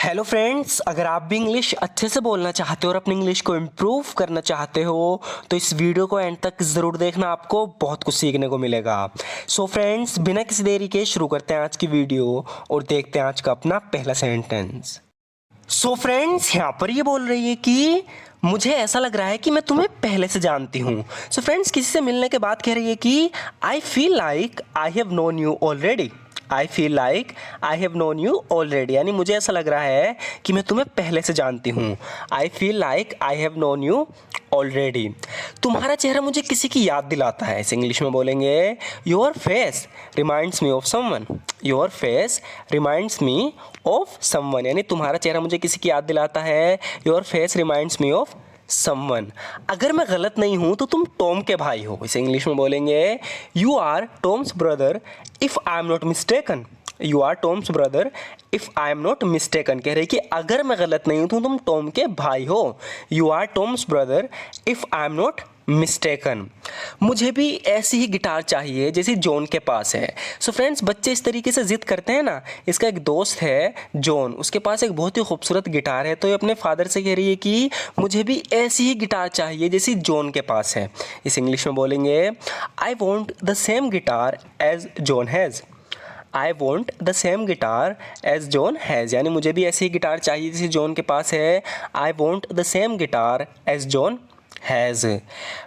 Hello friends, अगर आप भी इंग्लिश अच्छे से बोलना चाहते हो और अपनी इंग्लिश को इम्प्रूव करना चाहते हो तो इस वीडियो को एंड तक ज़रूर देखना, आपको बहुत कुछ सीखने को मिलेगा। सो फ्रेंड्स, बिना किसी देरी के शुरू करते हैं आज की वीडियो और देखते हैं आज का अपना पहला सेंटेंस। सो फ्रेंड्स, यहाँ पर ये बोल रही है कि मुझे ऐसा लग रहा है कि मैं तुम्हें पहले से जानती हूँ। सो फ्रेंड्स, किसी से मिलने के बाद कह रही है कि I feel like I have known you already. I feel like I have known you already, यानी मुझे ऐसा लग रहा है कि मैं तुम्हें पहले से जानती हूँ। I feel like I have known you already. तुम्हारा चेहरा मुझे किसी की याद दिलाता है। इसे इंग्लिश में बोलेंगे your face reminds me of someone. Your face reminds me of someone, यानी तुम्हारा चेहरा मुझे किसी की याद दिलाता है। Your face reminds me of someone. अगर मैं गलत नहीं हूं तो तुम टॉम के भाई हो। इसे इंग्लिश में बोलेंगे you are Tom's brother if I am not mistaken. You are Tom's brother if I am not mistaken, कह रही कि अगर मैं गलत नहीं हूं तो तुम टॉम के भाई हो। You are Tom's brother if I am not mistaken. मुझे भी ऐसी ही गिटार चाहिए जैसी जॉन के पास है। सो फ्रेंड्स, बच्चे इस तरीके से जिद करते हैं ना। इसका एक दोस्त है जॉन, उसके पास एक बहुत ही खूबसूरत गिटार है, तो ये अपने फादर से कह रही है कि मुझे भी ऐसी ही गिटार चाहिए जैसी जॉन के पास है। इस इंग्लिश में बोलेंगे I want the same guitar as John has. I want the same guitar as John has, यानी मुझे भी ऐसी ही गिटार चाहिए जैसी जॉन के पास है। I want the same guitar as John has.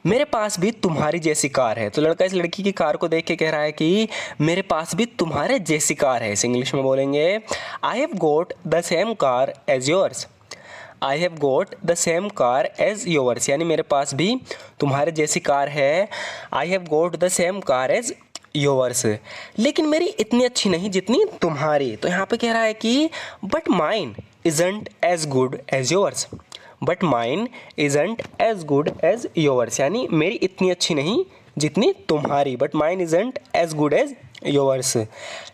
मेरे पास भी तुम्हारी जैसी कार है। तो लड़का इस लड़की की कार को देख के कह रहा है कि मेरे पास भी तुम्हारे जैसी कार है। इस इंग्लिश में बोलेंगे I have got the same car as yours. I have got the same car as yours, यानी मेरे पास भी तुम्हारे जैसी कार है। I have got the same car as yours, लेकिन मेरी इतनी अच्छी नहीं जितनी तुम्हारी। तो यहाँ पे कह रहा है कि but mine isn't as good as yours. But mine isn't as good as yours, यानी मेरी इतनी अच्छी नहीं जितनी तुम्हारी। But mine isn't as good as yours.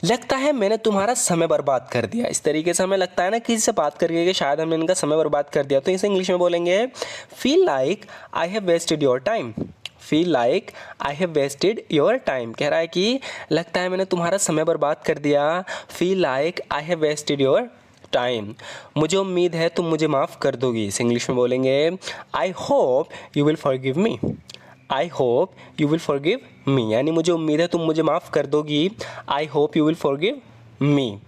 लगता है मैंने तुम्हारा समय बर्बाद कर दिया। इस तरीके से हमें लगता है ना किसी से बात करके कि शायद हमने इनका समय बर्बाद कर दिया, तो इसे इंग्लिश में बोलेंगे feel like I have wasted your time. Feel like I have wasted your time, कह रहा है कि लगता है मैंने तुम्हारा समय बर्बाद कर दिया। Feel like I have wasted your time. मुझे उम्मीद है तुम मुझे माफ़ कर दोगी। इस इंग्लिश में बोलेंगे आई hope you will forgive me. I hope you will forgive me, यानी मुझे उम्मीद है तुम मुझे माफ़ कर दोगी। आई hope you will forgive me.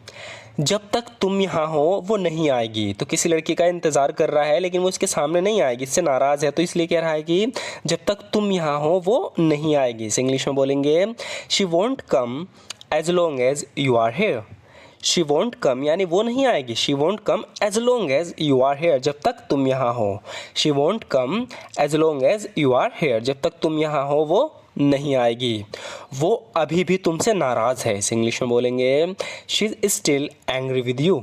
जब तक तुम यहाँ हो वो नहीं आएगी। तो किसी लड़की का इंतज़ार कर रहा है लेकिन वो उसके सामने नहीं आएगी, इससे नाराज़ है, तो इसलिए कह रहा है कि जब तक तुम यहाँ हो वो नहीं आएगी। इस इंग्लिश में बोलेंगे she won't come as long as you are here. She won't come, यानी वो नहीं आएगी। She won't come as long as you are here, जब तक तुम यहाँ हो। She won't come as long as you are here, जब तक तुम यहाँ हो वो नहीं आएगी। वो अभी भी तुमसे नाराज़ है। इस इंग्लिश में बोलेंगे she is still angry with you.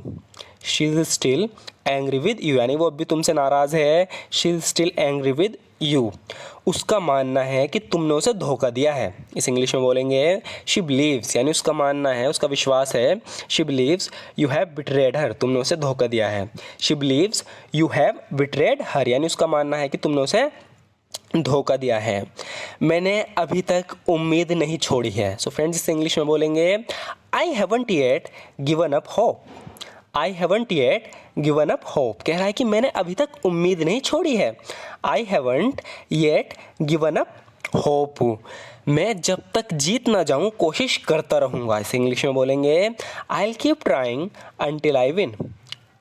She is still angry with you, यानी वो अभी तुमसे नाराज़ है। She is still angry with you. उसका मानना है कि तुमने उसे धोखा दिया है। इस इंग्लिश में बोलेंगे शी बिलीव्स, यानी उसका मानना है, उसका विश्वास है। She believes you have betrayed her, तुमने उसे धोखा दिया है। She believes you have betrayed her, यानी उसका मानना है कि तुमने उसे धोखा दिया है। मैंने अभी तक उम्मीद नहीं छोड़ी है। सो फ्रेंड्स, इस इंग्लिश में बोलेंगे I haven't yet given up hope. I haven't yet given up hope, कह रहा है कि मैंने अभी तक उम्मीद नहीं छोड़ी है। I haven't yet given up hope, मैं जब तक जीत ना जाऊं कोशिश करता रहूँगा। इसे इंग्लिश में बोलेंगे I will keep trying until I win.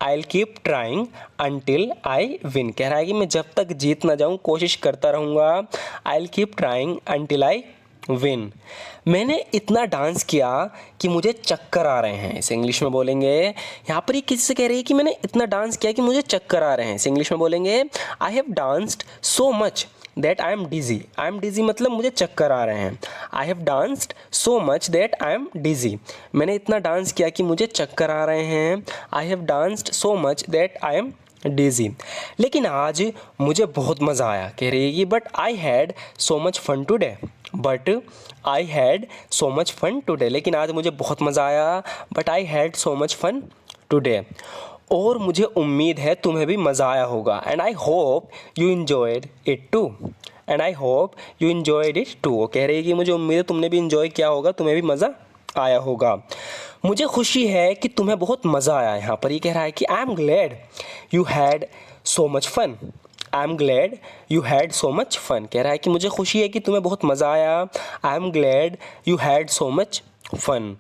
I will keep trying until I win, कह रहा है कि मैं जब तक जीत ना जाऊं कोशिश करता रहूँगा। I will keep trying until I win. मैंने इतना डांस किया कि मुझे चक्कर आ रहे हैं। इसे इंग्लिश में बोलेंगे, यहाँ पर ये किसी से कह रही है कि मैंने इतना डांस किया कि मुझे चक्कर आ रहे हैं। इसे इंग्लिश में बोलेंगे I have danced so much that I am dizzy. I am dizzy मतलब मुझे चक्कर आ रहे हैं। I have danced so much that I am dizzy, मैंने इतना डांस किया कि मुझे चक्कर आ रहे हैं। I have danced so much that I am dizzy. लेकिन आज मुझे बहुत मज़ा आया, कह रही है कि but I had so much fun today. But I had so much fun today, लेकिन आज मुझे बहुत मज़ा आया। But I had so much fun today, और मुझे उम्मीद है तुम्हें भी मज़ा आया होगा। And I hope you enjoyed it too. And I hope you enjoyed it too, वो कह रही है कि मुझे उम्मीद है तुमने भी इन्जॉय किया होगा, तुम्हें भी मज़ा आया होगा। मुझे खुशी है कि तुम्हें बहुत मज़ा आया। यहाँ पर ये कह रहा है कि I am glad you had so much fun. I am glad you had so much fun, कह रहा है कि मुझे खुशी है कि तुम्हें बहुत मज़ा आया। I am glad you had so much fun.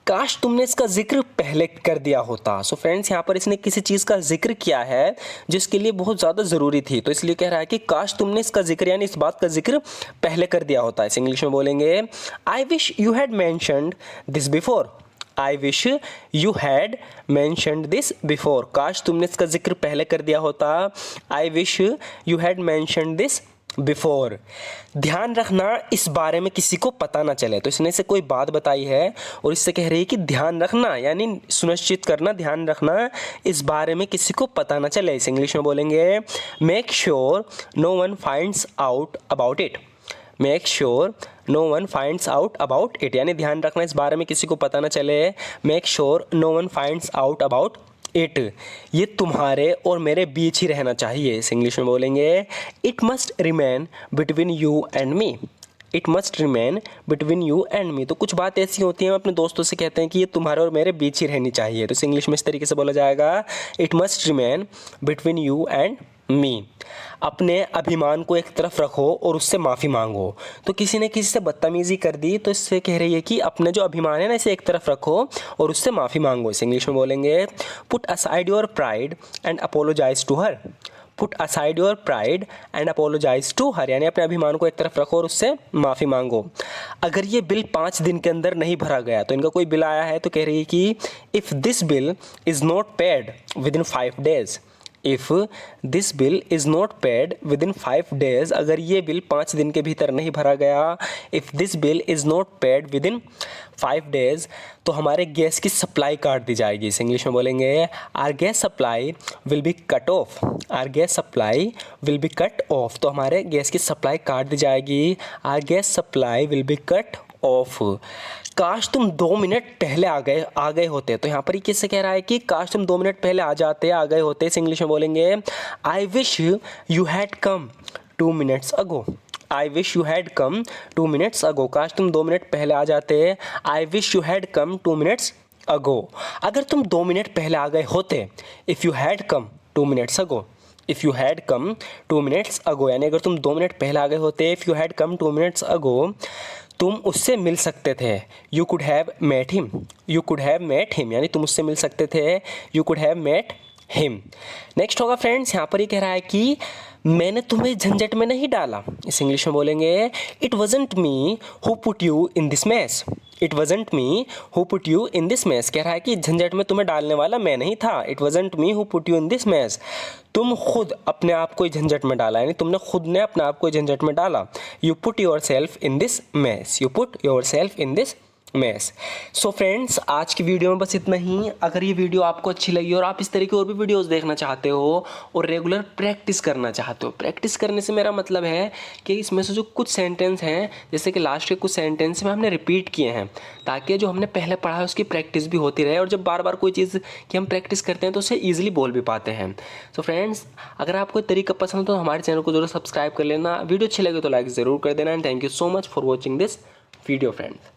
काश तुमने इसका जिक्र पहले कर दिया होता। सो फ्रेंड्स, यहाँ पर इसने किसी चीज़ का जिक्र किया है जिसके लिए बहुत ज़्यादा ज़रूरी थी, तो इसलिए कह रहा है कि काश तुमने इसका जिक्र यानी इस बात का जिक्र पहले कर दिया होता। इस इंग्लिश में बोलेंगे I wish you had mentioned this before. I wish you had mentioned this before, काश तुमने इसका जिक्र पहले कर दिया होता। I wish you had mentioned this before. ध्यान रखना इस बारे में किसी को पता ना चले, तो इसने से कोई बात बताई है और इससे कह रही है कि ध्यान रखना यानी सुनिश्चित करना, ध्यान रखना इस बारे में किसी को पता ना चले। इस इंग्लिश में बोलेंगे make sure no one finds out about it. Make sure no one finds out about it, यानी ध्यान रखना इस बारे में किसी को पता ना चले। Make sure no one finds out about it, ये तुम्हारे और मेरे बीच ही रहना चाहिए। इस इंग्लिश में बोलेंगे it must remain between you and me. It must remain between you and me, तो कुछ बात ऐसी होती हैं हम अपने दोस्तों से कहते हैं कि ये तुम्हारे और मेरे बीच ही रहनी चाहिए, तो इस इंग्लिश में इस तरीके से बोला जाएगा it must remain between you and me. अपने अभिमान को एक तरफ रखो और उससे माफ़ी मांगो। तो किसी ने किसी से बदतमीज़ी कर दी तो इससे कह रही है कि अपने जो अभिमान है ना इसे एक तरफ रखो और उससे माफ़ी मांगो। इस इंग्लिश में बोलेंगे put aside your pride and apologise to her. Put aside your pride and apologise to her, यानी अपने अभिमान को एक तरफ रखो और उससे माफ़ी मांगो। अगर ये बिल 5 दिन के अंदर नहीं भरा गया, तो इनका कोई बिल आया है तो कह रही है कि if this bill is not paid with in 5 days। If this bill is not paid with in 5 days, अगर ये बिल 5 दिन के भीतर नहीं भरा गया, if this bill is not paid with in 5 days, तो हमारे गैस की सप्लाई काट दी जाएगी। इस इंग्लिश में बोलेंगे our gas supply will be cut off. Our gas supply will be cut off, तो हमारे गैस की सप्लाई काट दी जाएगी। Our gas supply will be cut off. काश तुम 2 मिनट पहले आ गए होते, तो यहाँ पर ये किससे कह रहा है कि काश तुम 2 मिनट पहले आ गए होते। इस इंग्लिश में बोलेंगे I wish you had come 2 minutes ago. I wish you had come 2 minutes अगो, काश तुम 2 मिनट पहले आ जाते। I wish you had come 2 minutes अगो। अगर तुम 2 मिनट पहले आ गए होते, if you had come 2 minutes ago. If you had come 2 minutes अगो, यानी अगर तुम 2 मिनट पहले आ गए होते, if you had come 2 minutes ago, तुम उससे मिल सकते थे। You could have met him. You could have met him, यानी तुम उससे मिल सकते थे। You could have met him. Next होगा फ्रेंड्स, यहाँ पर ये कह रहा है कि मैंने तुम्हें झंझट में नहीं डाला। इस इंग्लिश में बोलेंगे it wasn't me who put you in this mess. It wasn't me who put you in this mess, कह रहा है कि झंझट में तुम्हें डालने वाला मैं नहीं था। It wasn't me who put you in this mess, तुम खुद अपने आप को झंझट में डाला, यानी तुमने खुद ने अपने आप को झंझट में डाला। You put yourself in this mess. You put yourself in this mess. So friends, आज की वीडियो में बस इतना ही। अगर ये वीडियो आपको अच्छी लगी और आप इस तरह की और भी वीडियोस देखना चाहते हो और रेगुलर प्रैक्टिस करना चाहते हो, प्रैक्टिस करने से मेरा मतलब है कि इसमें से जो कुछ सेंटेंस हैं, जैसे कि लास्ट के कुछ सेंटेंस में हमने रिपीट किए हैं, ताकि जो हमने पहले पढ़ा है उसकी प्रैक्टिस भी होती रहे और जब बार बार कोई चीज़ की हम प्रैक्टिस करते हैं तो उसे ईजिली बोल भी पाते हैं। सो फ्रेंड्स, अगर आपको तरीका पसंद हो तो हमारे चैनल को जरूर सब्सक्राइब कर लेना। वीडियो अच्छी लगे तो लाइक ज़रूर कर देना। And thank you so much for watching this video friends.